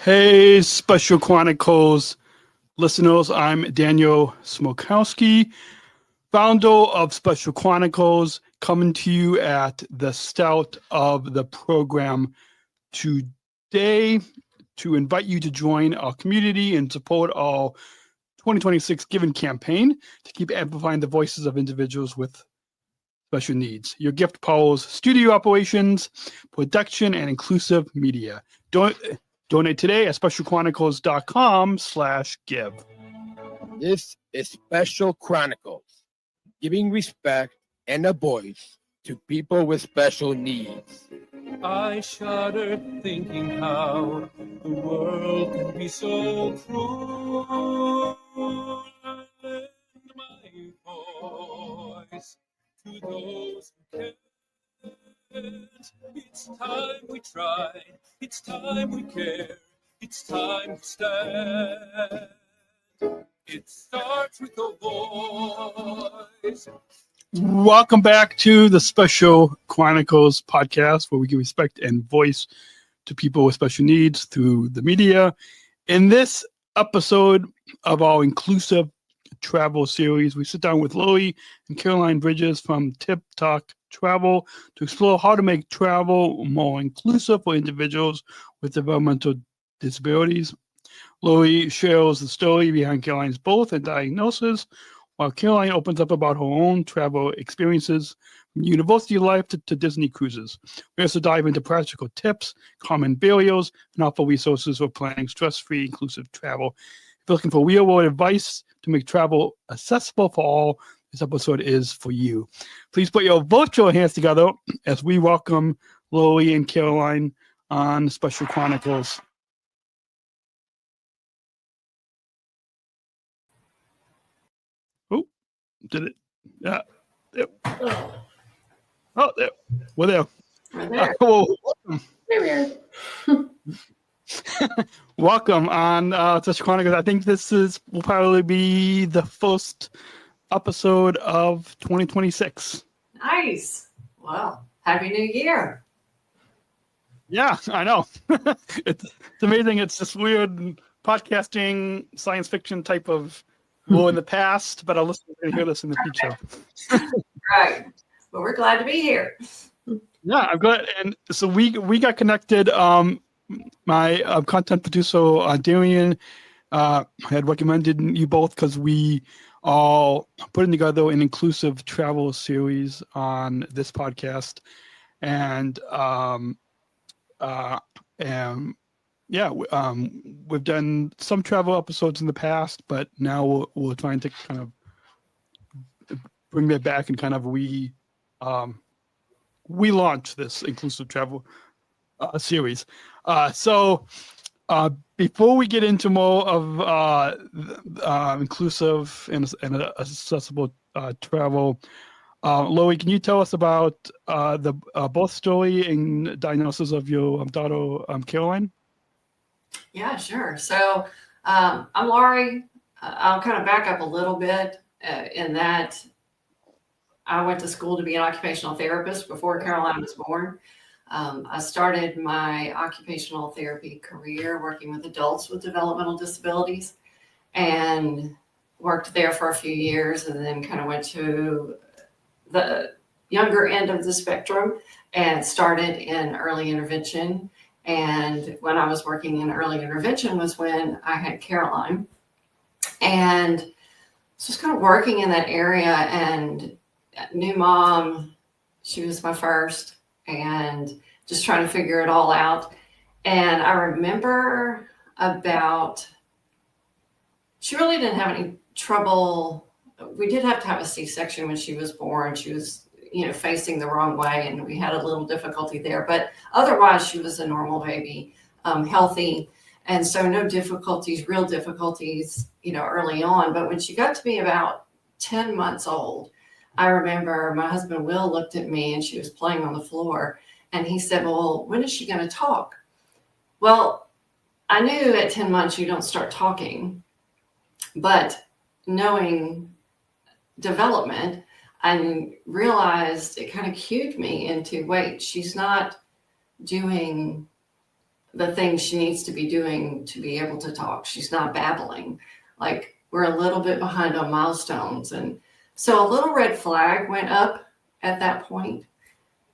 Hey, Special Chronicles listeners, I'm Daniel Smokowski, founder of Special Chronicles, coming to you at the start of the program today to invite you to join our community and support our 2026 Giving campaign to keep amplifying the voices of individuals with special needs. Your gift powers studio operations, production, and inclusive media. Donate today at specialchronicles.com/give. This is Special Chronicles, giving respect and a voice to people with special needs. I shudder thinking how the world can be so cruel. Lend my voice to those who can't. It's time we try, it's time we care, it's time to stand. It starts with a voice. Welcome back to the Special Chronicles podcast, where we give respect and voice to people with special needs through the media. In this episode of our inclusive travel series, we sit down with Laurie and Caroline Bridges from Tip Tock Travel to explore how to make travel more inclusive for individuals with developmental disabilities. Laurie shares the story behind Caroline's birth and diagnosis, while Caroline opens up about her own travel experiences from university life to Disney cruises. We also dive into practical tips, common barriers, and offer resources for planning stress-free, inclusive travel. If you're looking for real-world advice to make travel accessible for all, this episode is for you. Please put your virtual hands together as we welcome Laurie and Caroline on Special Chronicles. Oh, did it? Yeah. There. Oh, there. We're there. We're there. Welcome. There we are. Welcome on Special Chronicles. I think this will probably be the first episode of 2026. Nice. Well, Happy New Year. Yeah, I know. It's amazing. It's this weird podcasting, science fiction type of war in the past, but I'll listen to hear this in the future. Right. Well, we're glad to be here. Yeah, I'm glad. And so we got connected. My content producer, Darian, had recommended you both because we are putting together an inclusive travel series on this podcast. And we've done some travel episodes in the past, but now we're trying to kind of bring that back and kind of relaunch this inclusive travel series. So before we get into more of inclusive and accessible travel, Laurie, can you tell us about the birth story and diagnosis of your daughter, Caroline? Yeah, sure. So I'm Laurie. I'll kind of back up a little bit in that I went to school to be an occupational therapist before Caroline was born. I started my occupational therapy career working with adults with developmental disabilities and worked there for a few years, and then kind of went to the younger end of the spectrum and started in early intervention. And when I was working in early intervention was when I had Caroline, and just kind of working in that area, and new mom, she was my first, and just trying to figure it all out. And I remember she really didn't have any trouble. We did have to have a C-section when she was born. She was, facing the wrong way, and we had a little difficulty there. But otherwise, she was a normal baby, healthy. And so no real difficulties, early on. But when she got to be about 10 months old, I remember my husband, Will, looked at me, and she was playing on the floor. And he said, well, when is she going to talk? Well, I knew at 10 months you don't start talking. But knowing development, I realized it kind of cued me into, wait, she's not doing the things she needs to be doing to be able to talk. She's not babbling. Like, we're a little bit behind on milestones. And so a little red flag went up at that point,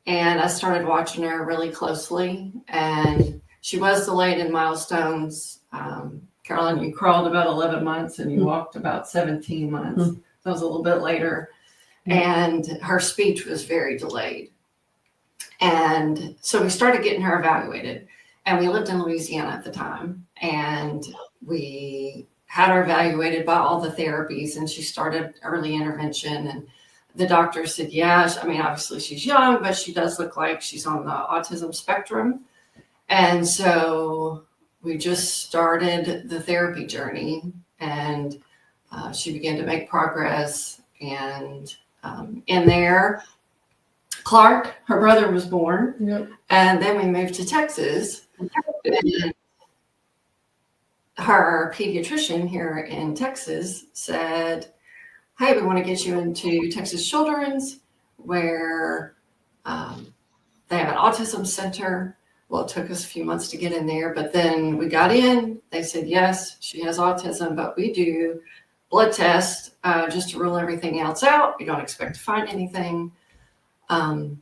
and I started watching her really closely. And she was delayed in milestones. Caroline, you crawled about 11 months and you walked about 17 months. So it was a little bit later. And her speech was very delayed. And so we started getting her evaluated. And we lived in Louisiana at the time. And we had her evaluated by all the therapies. And she started early intervention. And the doctor said, yeah, I mean, obviously she's young, but she does look like she's on the autism spectrum. And so we just started the therapy journey, and she began to make progress. And in there, Clark, her brother, was born. Yep. And then we moved to Texas. And her pediatrician here in Texas said, hey, we want to get you into Texas Children's, where they have an autism center. Well, it took us a few months to get in there, but then we got in. They said, yes, she has autism, but we do blood tests just to rule everything else out. We don't expect to find anything. In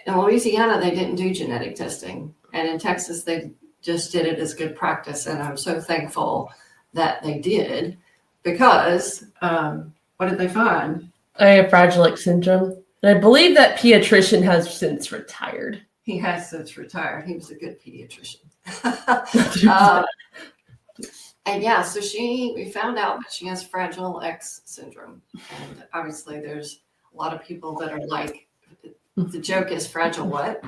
Louisiana, they didn't do genetic testing. And in Texas, they just did it as good practice. And I'm so thankful that they did, because what did they find? I have Fragile X syndrome. And I believe that pediatrician has since retired. He has since retired. He was a good pediatrician. And yeah, so we found out that she has Fragile X syndrome. And obviously there's a lot of people that are like, the joke is fragile what?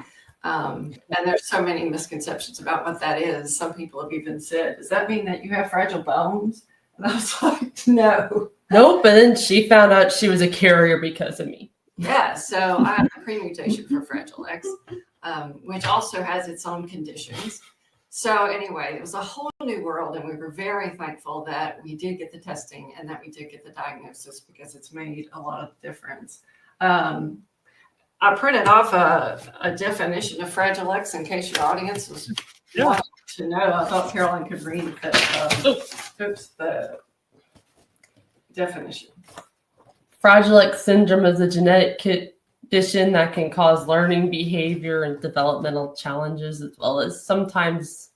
And there's so many misconceptions about what that is. Some people have even said, does that mean that you have fragile bones? And I was like, no. Nope. And then she found out she was a carrier because of me. Yeah, so I have a pre-mutation for Fragile X, which also has its own conditions. So anyway, it was a whole new world, and we were very thankful that we did get the testing and that we did get the diagnosis, because it's made a lot of difference. I printed off a definition of Fragile X in case your audience was wanting to know. I thought Caroline could read the definition. Fragile X syndrome is a genetic condition that can cause learning, behavior, and developmental challenges, as well as sometimes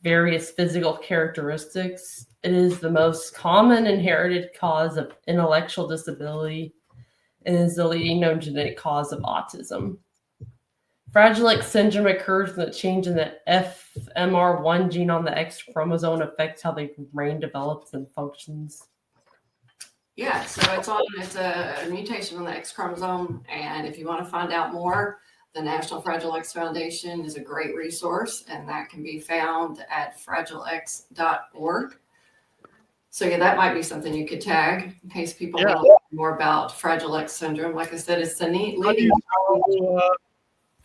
various physical characteristics. It is the most common inherited cause of intellectual disability and is the leading known genetic cause of autism. Fragile X syndrome occurs when a change in the FMR1 gene on the X chromosome affects how the brain develops and functions. Yeah, so it's a mutation on the X chromosome. And if you want to find out more, the National Fragile X Foundation is a great resource, and that can be found at fragilex.org. So yeah, that might be something you could tag in case people want to learn more about Fragile X syndrome. Like I said, it's the leading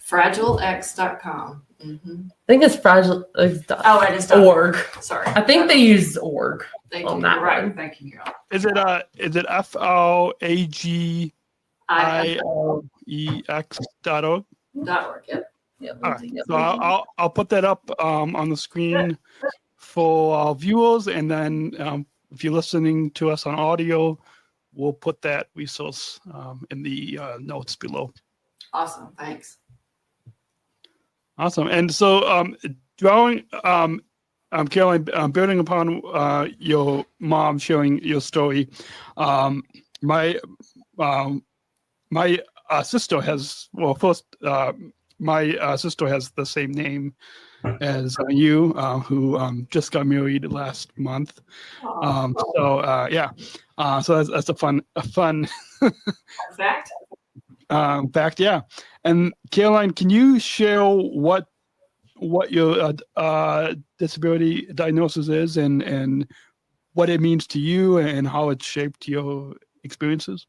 fragilex.com. Mm-hmm. I think it's fragile.org. Sorry. I think they use org. They on do. that Right. one. Thank you, Carol. Is it FLAGILEX.org? Yep. All right. So I'll put that up on the screen for our viewers, and then if you're listening to us on audio, we'll put that resource in the notes below. Awesome. Thanks. Awesome. And so Caroline, building upon your mom sharing your story, my sister has, my sister has the same name as you, who just got married last month. So that's a fun Fact. fact. Yeah. And Caroline, can you share what your disability diagnosis is and what it means to you and how it shaped your experiences?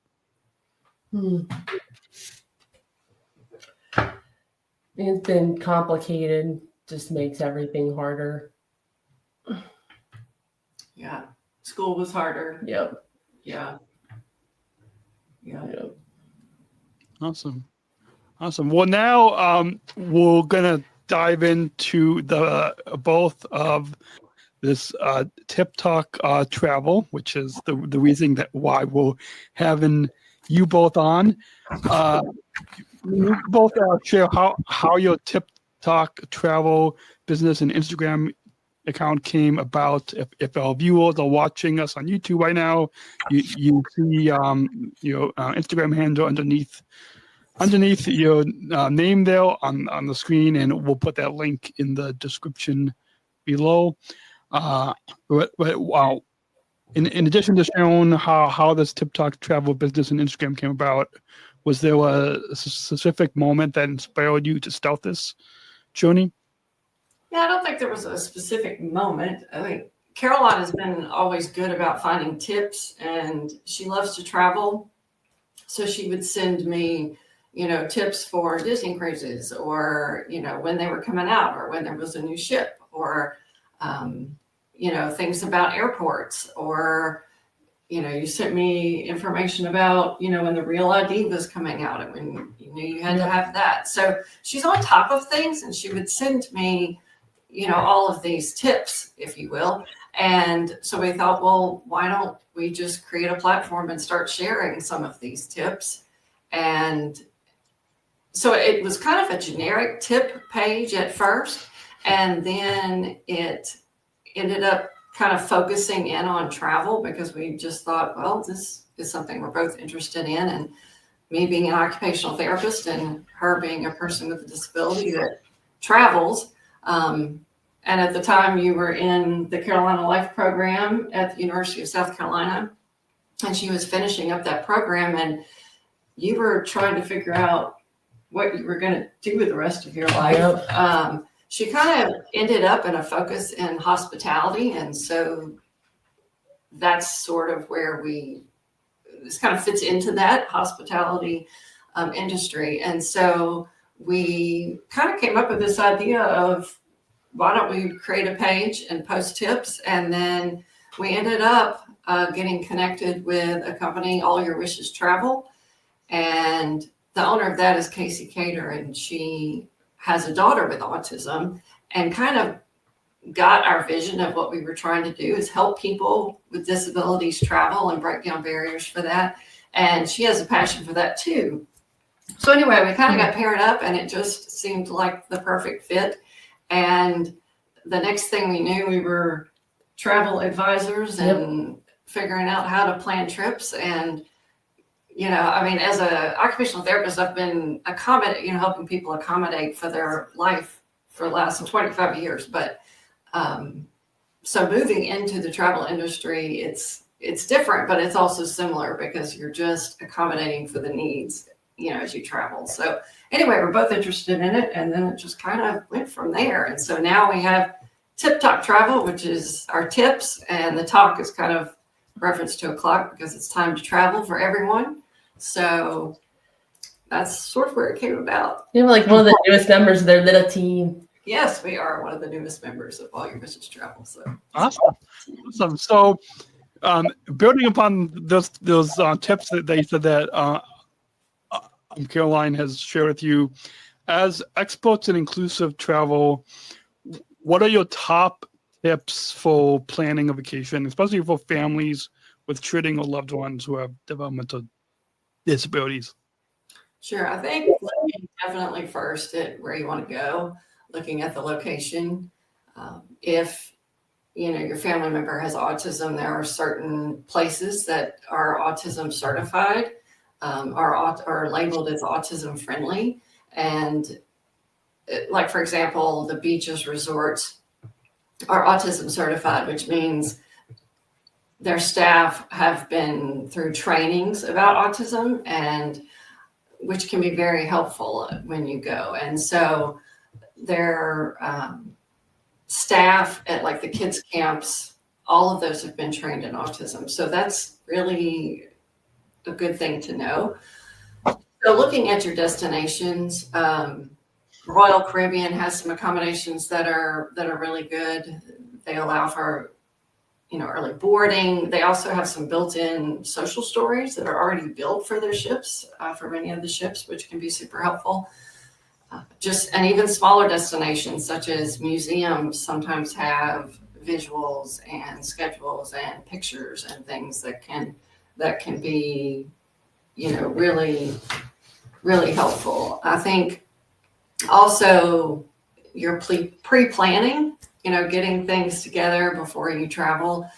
It's been complicated, just makes everything harder. Yeah. School was harder. Yep. Yeah. Awesome. Well, now we're gonna dive into the both of this Tip Tock Travel, which is the reason that why we're having you both on. You both share how your Tip Tock Travel business and Instagram account came about. If our viewers are watching us on YouTube right now, you see your Instagram handle underneath your name there on the screen, and we'll put that link in the description below. Wow. In addition to showing how this Tip Tock Travel business and Instagram came about, was there a specific moment that inspired you to start this journey? Yeah, I don't think there was a specific moment. I think Caroline has been always good about finding tips, and she loves to travel. So she would send me, tips for Disney cruises, or, when they were coming out, or when there was a new ship, or, things about airports, or, you sent me information about, when the Real ID was coming out and when you knew you had to have that. So she's on top of things, and she would send me, all of these tips, if you will. And so we thought, well, why don't we just create a platform and start sharing some of these tips? And so it was kind of a generic tip page at first, and then it ended up kind of focusing in on travel, because we just thought, well, this is something we're both interested in. And me being an occupational therapist and her being a person with a disability that travels. And at the time you were in the Carolina Life program at the University of South Carolina, and she was finishing up that program, and you were trying to figure out what you were going to do with the rest of your life. Yep. She kind of ended up in a focus in hospitality. And so that's sort of where this kind of fits into that hospitality industry. And so we kind of came up with this idea of, why don't we create a page and post tips? And then we ended up getting connected with a company, All Your Wishes Travel. And the owner of that is Casey Cater, and she has a daughter with autism, and kind of got our vision of what we were trying to do is help people with disabilities travel and break down barriers for that. And she has a passion for that too. So anyway, we kind of got paired up, and it just seemed like the perfect fit. And the next thing we knew, we were travel advisors and figuring out how to plan trips. And as an occupational therapist, I've been helping people accommodate for their life for the last 25 years. But so moving into the travel industry, it's different, but it's also similar, because you're just accommodating for the needs, as you travel. So anyway, we're both interested in it, and then it just kind of went from there. And so now we have Tip Tock Travel, which is our tips, and the talk is kind of reference to a clock, because it's time to travel for everyone. So that's sort of where it came about. You're like one of the newest members of their little team. Yes, we are one of the newest members of All Your Wishes Travel. So awesome. So building upon those tips that they said that Caroline has shared with you, as experts in inclusive travel, what are your top tips for planning a vacation, especially for families with children or loved ones who have developmental disabilities? Sure. I think looking definitely first at where you want to go, looking at the location. If your family member has autism, there are certain places that are autism certified, are labeled as autism friendly. And like, for example, the beaches, resorts are autism certified, which means their staff have been through trainings about autism, and which can be very helpful when you go. And so their staff at like the kids camps, all of those have been trained in autism. So that's really a good thing to know. So looking at your destinations, Royal Caribbean has some accommodations that are really good. They allow for early boarding. They also have some built-in social stories that are already built for their ships, for many of the ships, which can be super helpful. and even smaller destinations such as museums sometimes have visuals and schedules and pictures and things that can be, really, really helpful. I think also your pre-planning, getting things together before you travel,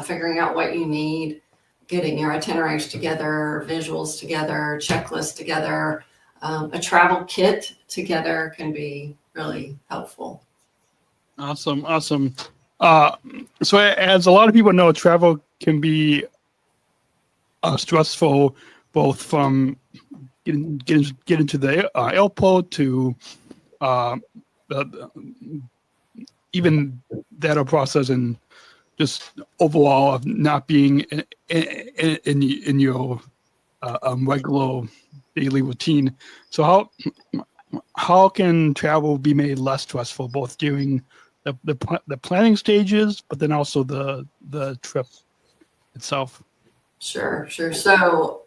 figuring out what you need, getting your itineraries together, visuals together, checklists together, a travel kit together can be really helpful. Awesome. So as a lot of people know, travel can be stressful, both from getting to the airport to even that process, and just overall of not being in your regular daily routine. So how can travel be made less stressful, both during the planning stages, but then also the trip itself? Sure. So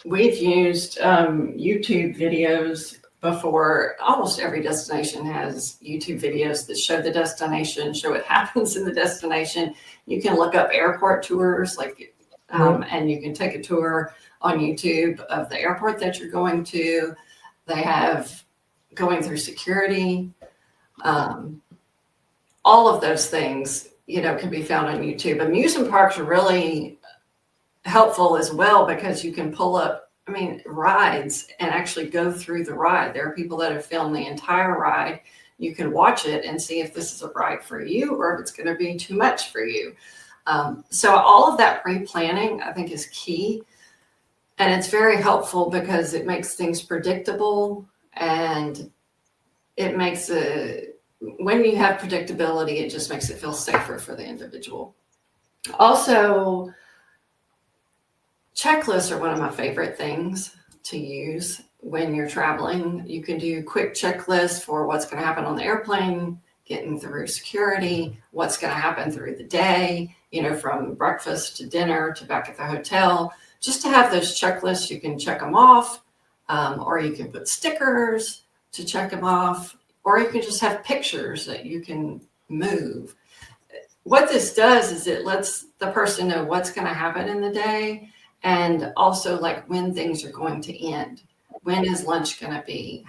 we've used YouTube videos before. Almost every destination has YouTube videos that show the destination, show what happens in the destination. You can look up airport tours, and you can take a tour on YouTube of the airport that you're going to. They have going through security. All of those things, can be found on YouTube. Amusement parks are really helpful as well, because you can pull up, rides and actually go through the ride. There are people that have filmed the entire ride. You can watch it and see if this is a ride for you or if it's going to be too much for you. So all of that pre-planning, I think, is key. And it's very helpful because it makes things predictable, and it makes when you have predictability, it just makes it feel safer for the individual. Also, checklists are one of my favorite things to use when you're traveling. You can do quick checklists for what's going to happen on the airplane, getting through security, what's going to happen through the day, from breakfast to dinner to back at the hotel. Just to have those checklists, you can check them off, or you can put stickers to check them off, or you can just have pictures that you can move. What this does is it lets the person know what's going to happen in the day, and also when things are going to end. When is lunch going to be?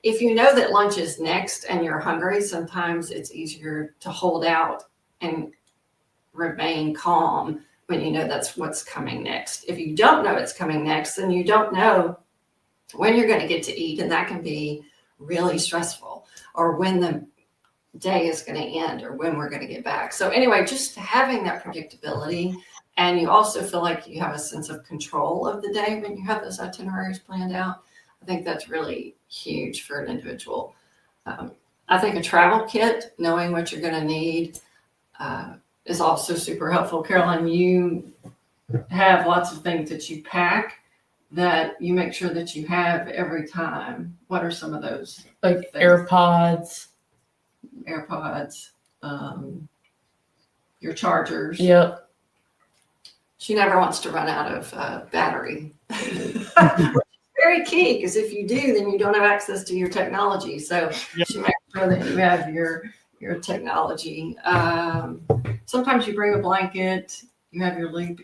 If you know that lunch is next and you're hungry, sometimes it's easier to hold out and remain calm when you know that's what's coming next. If you don't know it's coming next, then you don't know when you're going to get to eat, and that can be really stressful, or when the day is going to end, or when we're going to get back. So anyway, just having that predictability, and you also feel like you have a sense of control of the day when you have those itineraries planned out. I think that's really huge for an individual. I think a travel kit, knowing what you're going to need, is also super helpful. Caroline, you have lots of things that you pack that you make sure that you have every time. What are some of those? Like things? AirPods, your chargers. Yep. She never wants to run out of battery. Very key, because if you do, then you don't have access to your technology. So she makes sure that you have your technology. Sometimes you bring a blanket. You have your loop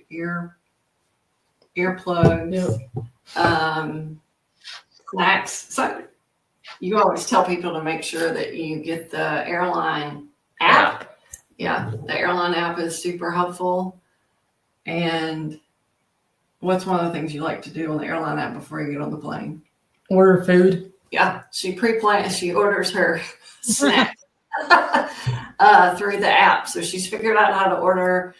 earplugs, snacks. So you always tell people to make sure that you get the airline app. Yeah, the airline app is super helpful. And what's one of the things you like to do on the airline app before you get on the plane? Order food. Yeah, she orders her snacks through the app. So she's figured out how to order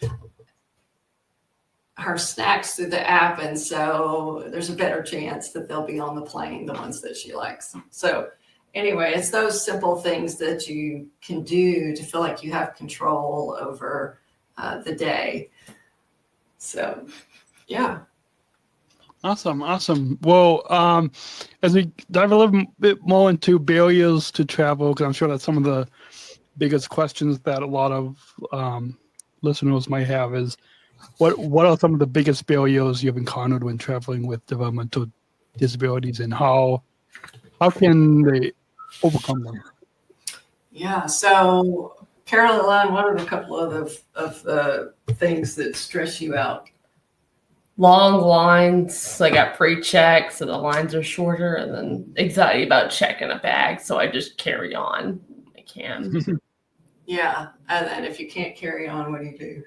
her snacks through the app, and so there's a better chance that they'll be on the plane, the ones that she likes. So anyway, it's those simple things that you can do to feel like you have control over the day. So, yeah. Awesome. Well, as we dive a little bit more into barriers to travel, because I'm sure that's some of the biggest questions that a lot of listeners might have, is what are some of the biggest barriers you've encountered when traveling with developmental disabilities, and how how can they overcome them? Yeah. So, Caroline, what are a couple of the things that stress you out? Long lines, I got pre-check, so the lines are shorter, and then anxiety about checking a bag, so I just carry on. I can. Yeah. And then if you can't carry on, what do you do?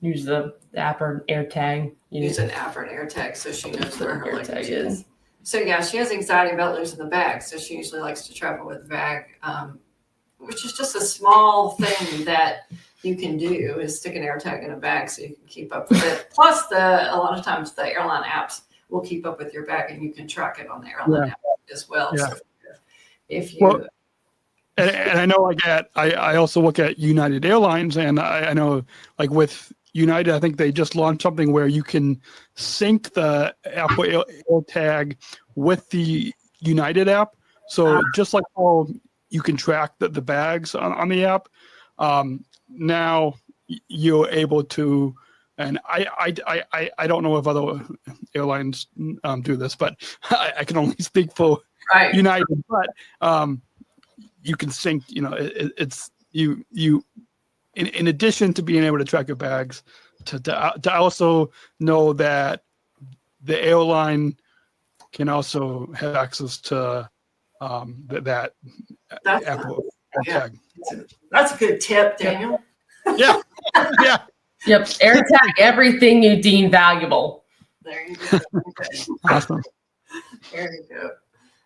Use the app or AirTag. Use an app or an AirTag so she knows where her AirTag luggage is. is. So yeah, she has anxiety about losing the bag. So she usually likes to travel with a bag, which is just a small thing that you can do is stick an AirTag in a bag so you can keep up with it. Plus, a lot of times the airline apps will keep up with your bag and you can track it on the airline app as well. Yeah. So if you Well, and I know I also look at United Airlines, and I know like with United, I think they just launched something where you can sync the Apple AirTag with the United app. So just like how you can track the bags on the app, now you're able to. And I don't know if other airlines do this, but I can only speak for United. But you can sync. It's you in addition to being able to track your bags, to also know that the airline can also have access to that Apple tag. That's a good tip, Daniel. Yeah. Yep. AirTag everything you deem valuable. There you go. Awesome. There you go.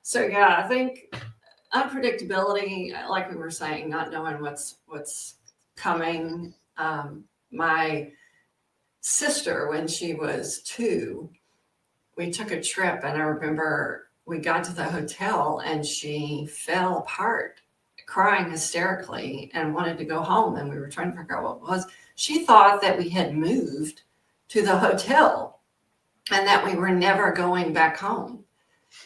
So yeah, I think unpredictability, like we were saying, not knowing what's coming. My sister, when she was 2, we took a trip, and I remember we got to the hotel and she fell apart, crying hysterically and wanted to go home. And we were trying to figure out what it was. She thought that we had moved to the hotel and that we were never going back home.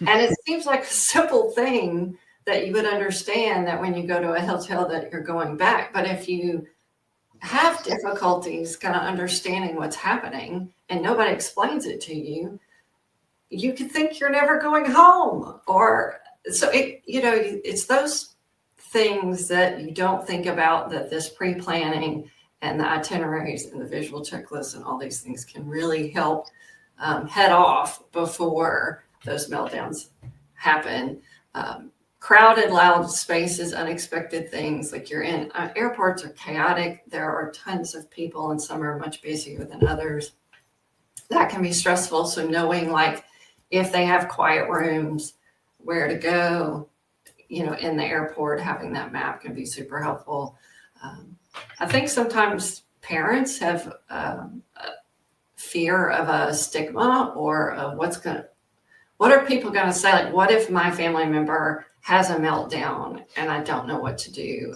And it seems like a simple thing that you would understand that when you go to a hotel that you're going back. But if you have difficulties kind of understanding what's happening and nobody explains it to you, you could think you're never going home. Or so it's those things that you don't think about, that this pre-planning and the itineraries and the visual checklists and all these things can really help head off before those meltdowns happen. Crowded, loud spaces, unexpected things, like you're in airports are chaotic. There are tons of people and some are much busier than others. That can be stressful. So knowing like if they have quiet rooms, where to go, in the airport, having that map can be super helpful. I think sometimes parents have fear of a stigma or of what are people going to say? Like, what if my family member has a meltdown and I don't know what to do?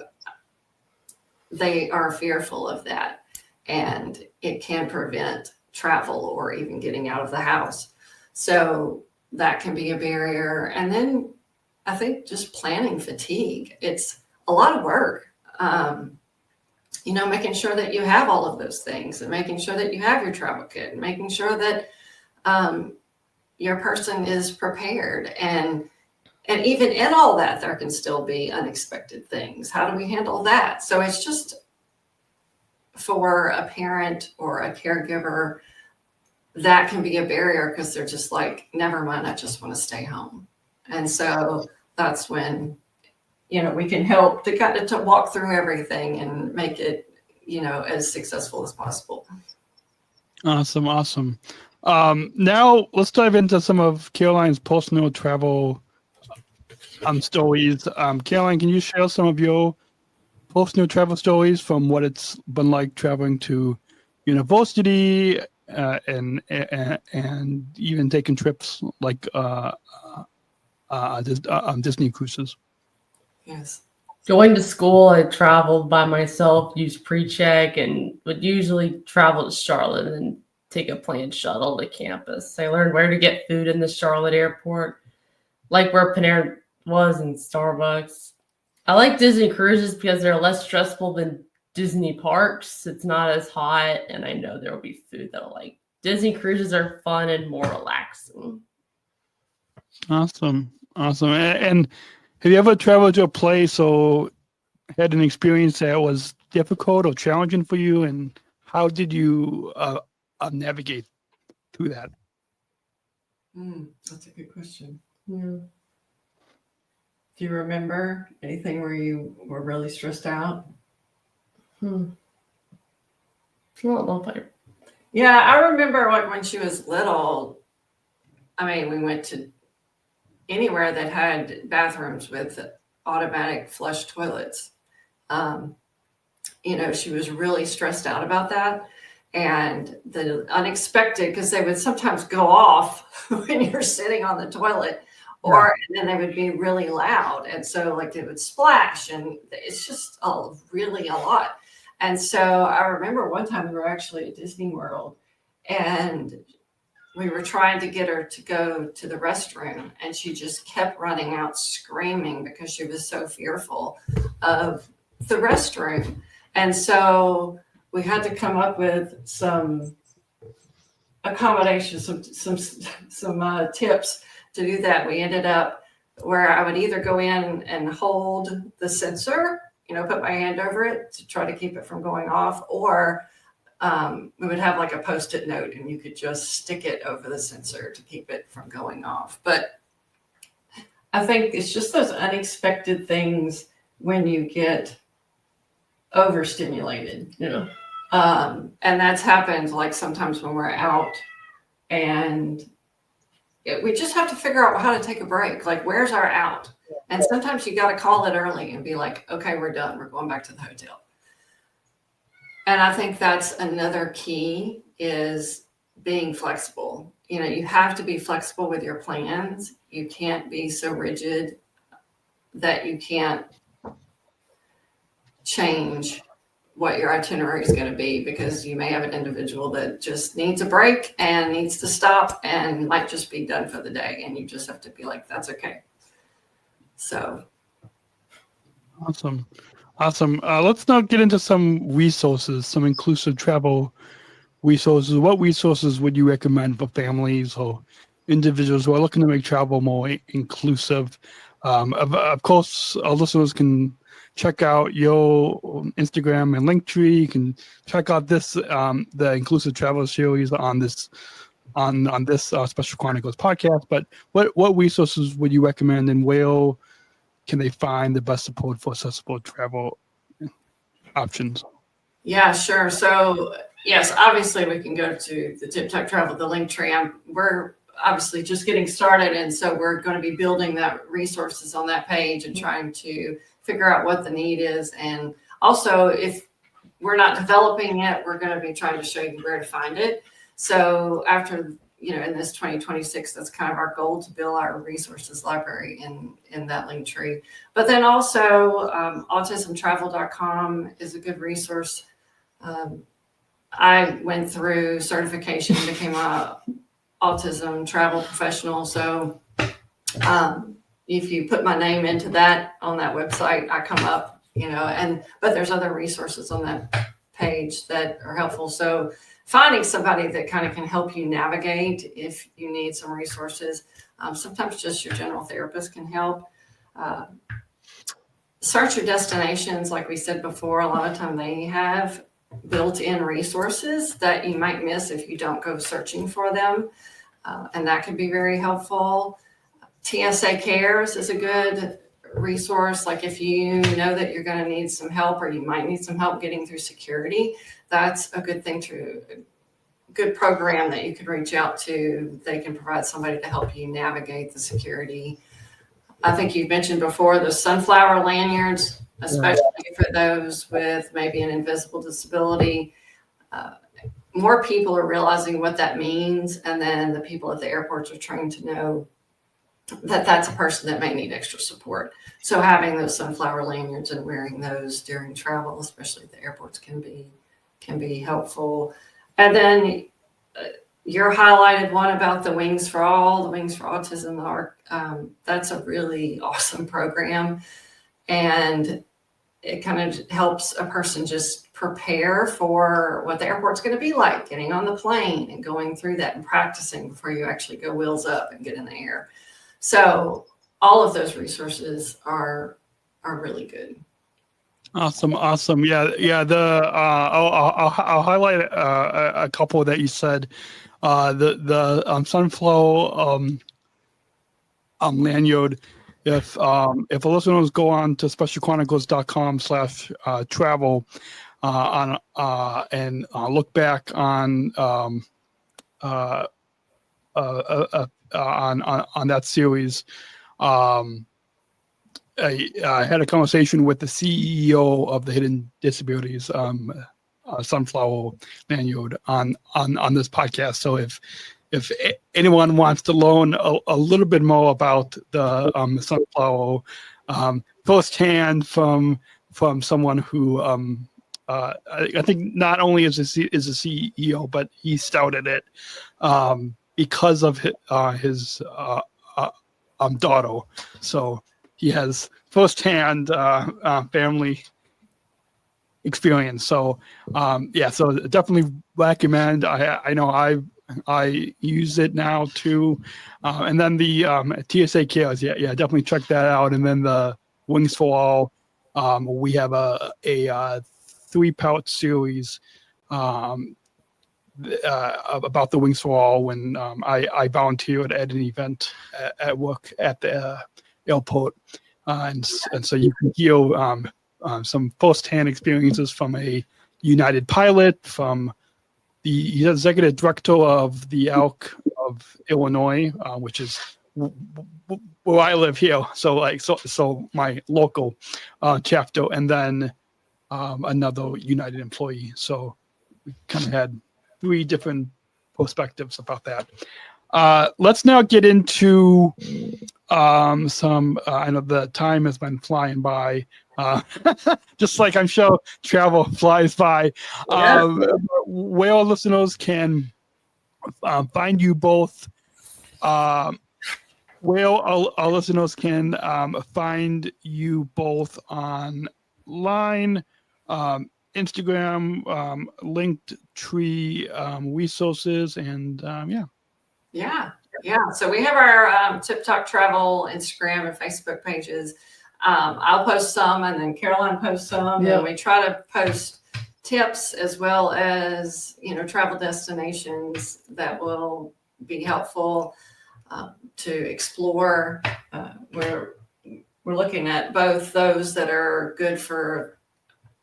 They are fearful of that, and it can prevent travel or even getting out of the house. So that can be a barrier. And then I think just planning fatigue. It's a lot of work. Making sure that you have all of those things and making sure that you have your travel kit and making sure that your person is prepared. And even in all that, there can still be unexpected things. How do we handle that? So it's just for a parent or a caregiver, that can be a barrier because they're just like, never mind, I just want to stay home. And so that's when, we can help to kind of to walk through everything and make it, as successful as possible. Awesome. Now let's dive into some of Caroline's personal travel stories. Caroline, can you share some of your personal travel stories from what it's been like traveling to university and even taking trips like Disney cruises? Yes. Going to school, I traveled by myself, used pre-check, and would usually travel to Charlotte and take a planned shuttle to campus. I learned where to get food in the Charlotte airport, like where Panera was and Starbucks. I like Disney cruises because they're less stressful than Disney parks. It's not as hot, and I know there will be food that I like. Disney cruises are fun and more relaxing. Awesome. Awesome. And have you ever traveled to a place or had an experience that was difficult or challenging for you? And how did you navigate through that? That's a good question. Yeah. Do you remember anything where you were really stressed out? I don't know if I. Yeah, I remember like when she was little. I mean, we went to anywhere that had bathrooms with automatic flush toilets. She was really stressed out about that. And the unexpected, because they would sometimes go off when you're sitting on the toilet, and then they would be really loud. And so like they would splash, and it's just really a lot. And so I remember one time we were actually at Disney World, and we were trying to get her to go to the restroom, and she just kept running out screaming because she was so fearful of the restroom. And so we had to come up with some accommodations, some tips to do that. We ended up where I would either go in and hold the sensor, put my hand over it to try to keep it from going off, or we would have like a Post-it note, and you could just stick it over the sensor to keep it from going off. But I think it's just those unexpected things when you get overstimulated. Yeah. And that's happened like sometimes when we're out, and we just have to figure out how to take a break. Like, where's our out? And sometimes you got to call it early and be like, okay, we're done. We're going back to the hotel. And I think that's another key is being flexible. You have to be flexible with your plans. You can't be so rigid that you can't change what your itinerary is going to be, because you may have an individual that just needs a break and needs to stop and might just be done for the day. And you just have to be like, that's okay. So. Awesome. Let's now get into some resources, some inclusive travel resources. What resources would you recommend for families or individuals who are looking to make travel more inclusive? Of course, our listeners can check out your Instagram and Linktree. You can check out this the Inclusive Travel series on this Special Chronicles podcast. But what resources would you recommend, and where can they find the best support for accessible travel options? Yeah, sure. So yes, obviously we can go to the Tip Tock Travel, the Linktree. We're obviously just getting started, and so we're going to be building that resources on that page and trying to figure out what the need is. And also, if we're not developing it, we're going to be trying to show you where to find it. So after, in this 2026, that's kind of our goal, to build our resources library in that Linktree. But then also autismtravel.com is a good resource. I went through certification, became a autism travel professional. So if you put my name into that on that website, I come up, but there's other resources on that page that are helpful. So finding somebody that kind of can help you navigate if you need some resources. Sometimes just your general therapist can help. Search your destinations. Like we said before, a lot of time they have built-in resources that you might miss if you don't go searching for them. And that can be very helpful. TSA Cares is a good resource. Like if you know that you're going to need some help, or you might need some help getting through security, that's a good thing good program that you could reach out to. They can provide somebody to help you navigate the security. I think you've mentioned before the sunflower lanyards, especially for those with maybe an invisible disability. More people are realizing what that means, and then the people at the airports are trained to know that that's a person that may need extra support. So having those sunflower lanyards and wearing those during travel, especially at the airports, can be helpful. And then your highlighted one about the Wings for All, the Wings for Autism, that's a really awesome program. And it kind of helps a person just prepare for what the airport's going to be like, getting on the plane and going through that and practicing before you actually go wheels up and get in the air. So all of those resources are really good. Awesome. Yeah. I'll highlight a couple that you said. The Sunflower lanyard. If the listeners go on to specialchronicles.com/travel and look back on that series, I had a conversation with the CEO of the Hidden Disabilities Sunflower lanyard on this podcast. So if anyone wants to learn a little bit more about the Sunflower firsthand from someone who I think not only is a CEO, but he started it because of his daughter. So he has firsthand family experience. So so definitely recommend. I know I use it now too. And then the TSA Cares, definitely check that out. And then the Wings for All, we have a 3-part series about the Wings for All when I volunteered at an event at work at the airport. And so you can hear some first-hand experiences from a United pilot, from the executive director of the ALC of Illinois, which is where I live here. So my local chapter, and then another United employee. So we kind of had 3 different perspectives about that. Let's now get into some. I know the time has been flying by, just like I'm sure travel flies by. Where our listeners can find you both. Where our listeners can find you both online, Instagram, Linktree resources, and Yeah. So we have our Tip Tock Travel Instagram and Facebook pages. I'll post some, and then Caroline posts some. Yeah. And we try to post tips as well as travel destinations that will be helpful to explore. We're looking at both those that are good for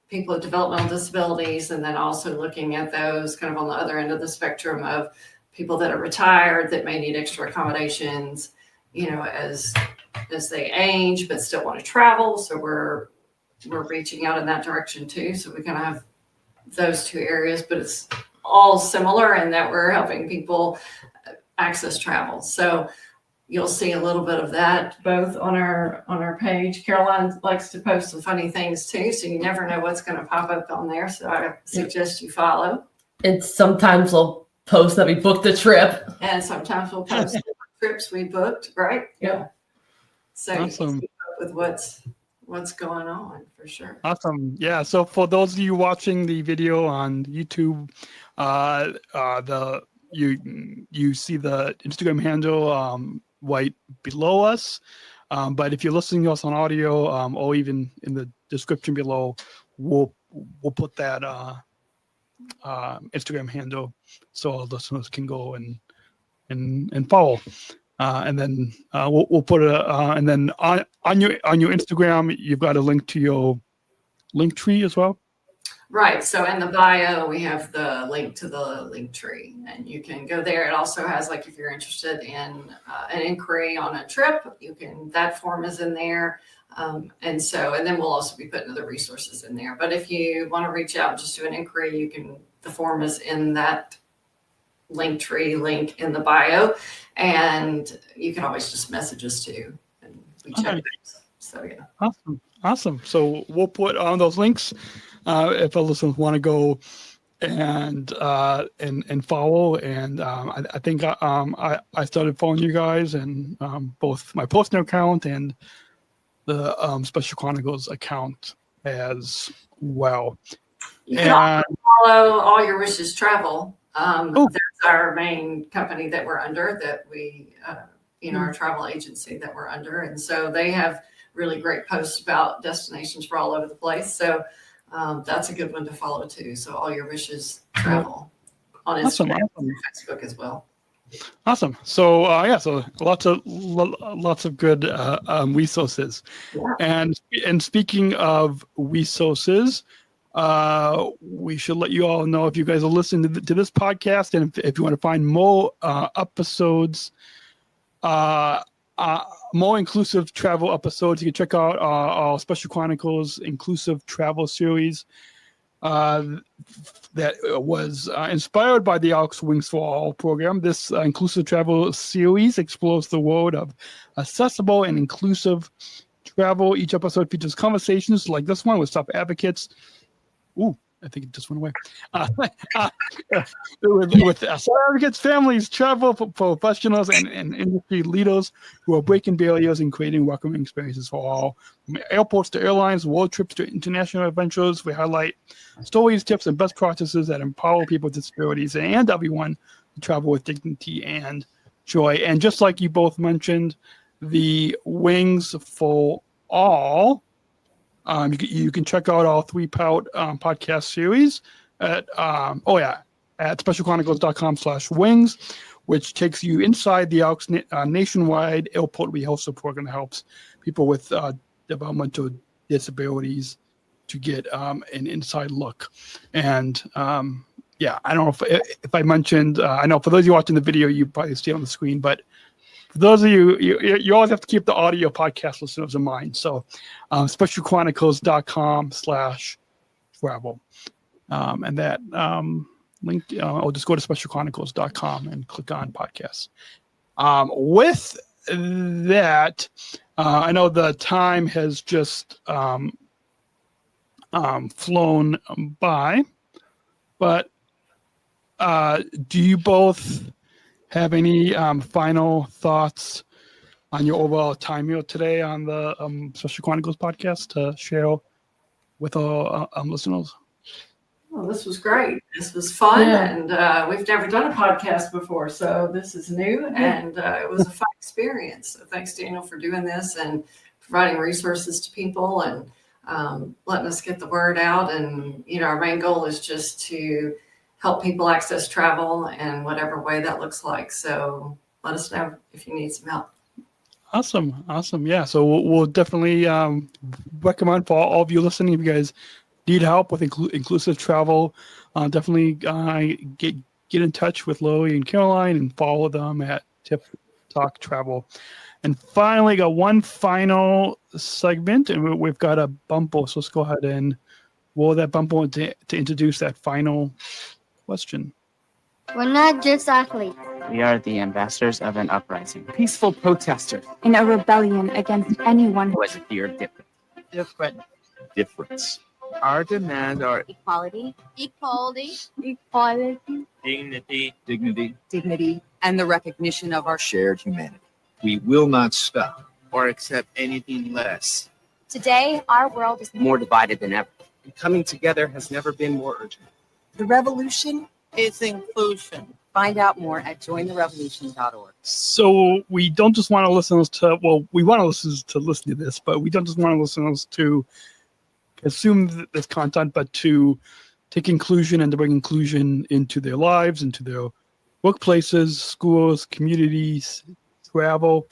people with developmental disabilities, and then also looking at those kind of on the other end of the spectrum of people that are retired that may need extra accommodations, as they age but still want to travel. So we're reaching out in that direction too. So we kind of have those 2 areas, but it's all similar in that we're helping people access travel. So you'll see a little bit of that both on our page. Caroline likes to post some funny things too, so you never know what's going to pop up on there. So I suggest you follow. And sometimes we'll post that we booked a trip. And sometimes we'll post trips we booked, right? Yeah. So Awesome. you can keep up with what's going on for sure. Awesome. Yeah. So for those of you watching the video on YouTube, you see the Instagram handle right below us. But if you're listening to us on audio, or even in the description below, we'll put that Instagram handle so our listeners can go and follow. And then we'll put it. And then on your Instagram, you've got a link to your Linktree as well. Right. So in the bio, we have the link to the Linktree, and you can go there. It also has, like, if you're interested in an inquiry on a trip, that form is in there. And then we'll also be putting other resources in there. But if you want to reach out and just do an inquiry, the form is in that Linktree link in the bio, and you can always just message us too, and we check things. So yeah. Awesome. So we'll put on those links if our listeners want to go and follow. And I think I started following you guys, and both my personal account and the Special Chronicles account as well. You can also follow All Your Wishes Travel. That's our main company that we're under, that we our travel agency that we're under. And so they have really great posts about destinations for all over the place. So that's a good one to follow too. So All Your Wishes Travel on Instagram and Facebook as well. Awesome. So so lots of good resources. Yeah. And speaking of resources, we should let you all know if you guys are listening to this podcast, and if you want to find more episodes, more inclusive travel episodes, you can check out our Special Chronicles inclusive travel series. That was inspired by the ALC's Wings for All program. This inclusive travel series explores the world of accessible and inclusive travel. Each episode features conversations like this one with top advocates. Ooh, I think it just went away. With advocates, families, travel professionals, and industry leaders who are breaking barriers and creating welcoming experiences for all. From airports to airlines, world trips to international adventures, we highlight stories, tips, and best practices that empower people with disabilities and everyone to travel with dignity and joy. And just like you both mentioned, the Wings for All. You can check out our 3-part podcast series at specialchronicles.com/wings, which takes you inside the ALC's nationwide airport rehearsal program that helps people with developmental disabilities to get an inside look. And I don't know if I mentioned, I know for those of you watching the video, you probably see it on the screen, but for those of you always have to keep the audio podcast listeners in mind. So specialchronicles.com/travel. And that link, I'll just go to specialchronicles.com and click on podcasts. With that, I know the time has just flown by, but do you both have any final thoughts on your overall time here today on the Special Chronicles podcast to share with our listeners? Well, this was great. This was fun, and we've never done a podcast before, so this is new, and it was a fun experience. So thanks, Daniel, for doing this and providing resources to people and letting us get the word out. And, our main goal is just to help people access travel in whatever way that looks like. So let us know if you need some help. Awesome. Yeah. So we'll definitely recommend for all of you listening, if you guys need help with inclusive travel, definitely get in touch with Laurie and Caroline and follow them at Tip Tock Travel. And finally, got one final segment, and we've got a bumper. So let's go ahead and roll that bumper to introduce that final question. We're not just athletes. We are the ambassadors of an uprising. Peaceful protesters. In a rebellion against anyone who has a fear of difference. Our demands are Equality. dignity, and the recognition of our shared humanity. We will not stop or accept anything less. Today, our world is more divided than ever. And coming together has never been more urgent. The revolution is inclusion. Find out more at jointherevolution.org. So we don't just want our listeners to, we want our listeners to listen to this, but we don't just want our listeners to consume this content, but to take inclusion and to bring inclusion into their lives, into their workplaces, schools, communities, travel.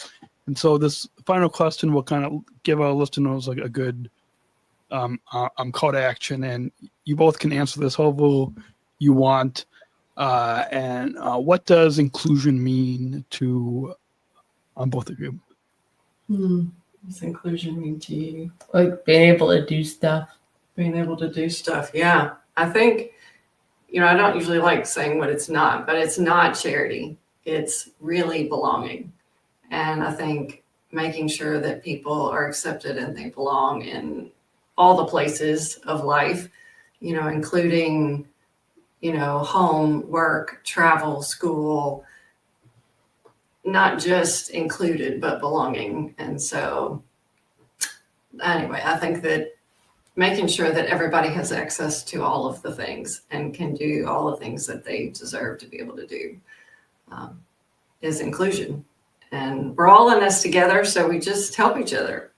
And so this final question will kind of give our listeners like a good call to action, and you both can answer this however you want. And what does inclusion mean to both of you? What does inclusion mean to you? Like being able to do stuff. Yeah. I think, I don't usually like saying what it's not, but it's not charity. It's really belonging. And I think making sure that people are accepted and they belong in all the places of life, including, home, work, travel, school, not just included, but belonging. And so anyway, I think that making sure that everybody has access to all of the things and can do all the things that they deserve to be able to do is inclusion. And we're all in this together, so we just help each other.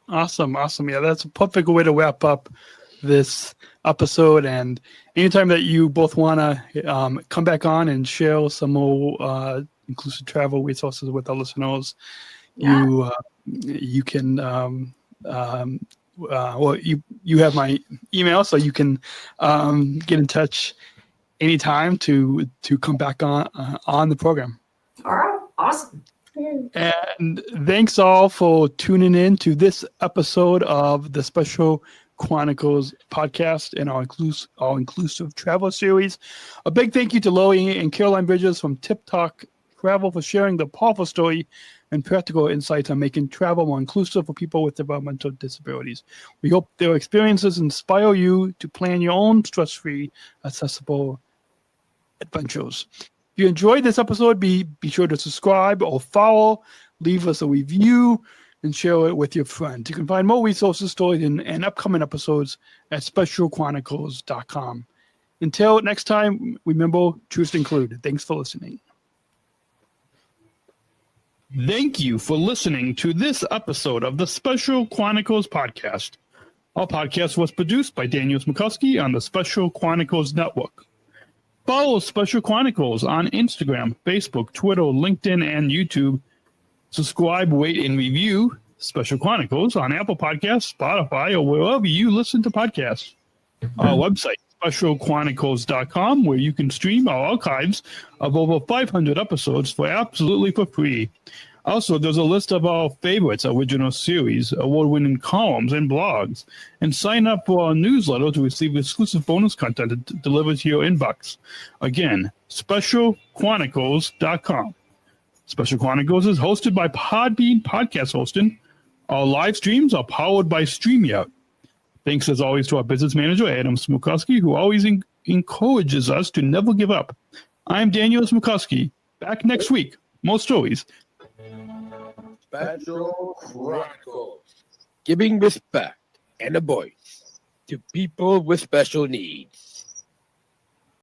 Awesome. Yeah, that's a perfect way to wrap up this episode. And anytime that you both want to come back on and share some more inclusive travel resources with our listeners, you can well, you have my email, so you can get in touch anytime to come back on the program. All right, awesome. And thanks all for tuning in to this episode of the Special Chronicles podcast and our inclusive travel series. A big thank you to Laurie and Caroline Bridges from Tip Tock Travel for sharing the powerful story and practical insights on making travel more inclusive for people with developmental disabilities. We hope their experiences inspire you to plan your own stress-free, accessible adventures. If you enjoyed this episode, be sure to subscribe or follow, leave us a review, and share it with your friends. You can find more resources, stories, and upcoming episodes at specialchronicles.com. Until next time, remember, truth included. Thanks for listening. Thank you for listening to this episode of the Special Chronicles podcast. Our podcast was produced by Daniel Smukowski on the Special Chronicles Network. Follow Special Chronicles on Instagram, Facebook, Twitter, LinkedIn, and YouTube. Subscribe, rate, and review Special Chronicles on Apple Podcasts, Spotify, or wherever you listen to podcasts. Our website, specialchronicles.com, where you can stream our archives of over 500 episodes for absolutely for free. Also, there's a list of our favorites, original series, award-winning columns, and blogs. And sign up for our newsletter to receive exclusive bonus content delivered to your inbox. Again, specialchronicles.com. Special Chronicles is hosted by Podbean Podcast Hosting. Our live streams are powered by StreamYard. Thanks as always to our business manager, Adam Smukowski, who always encourages us to never give up. I'm Daniel Smukowski. Back next week. More stories. Special Chronicles, giving respect and a voice to people with special needs.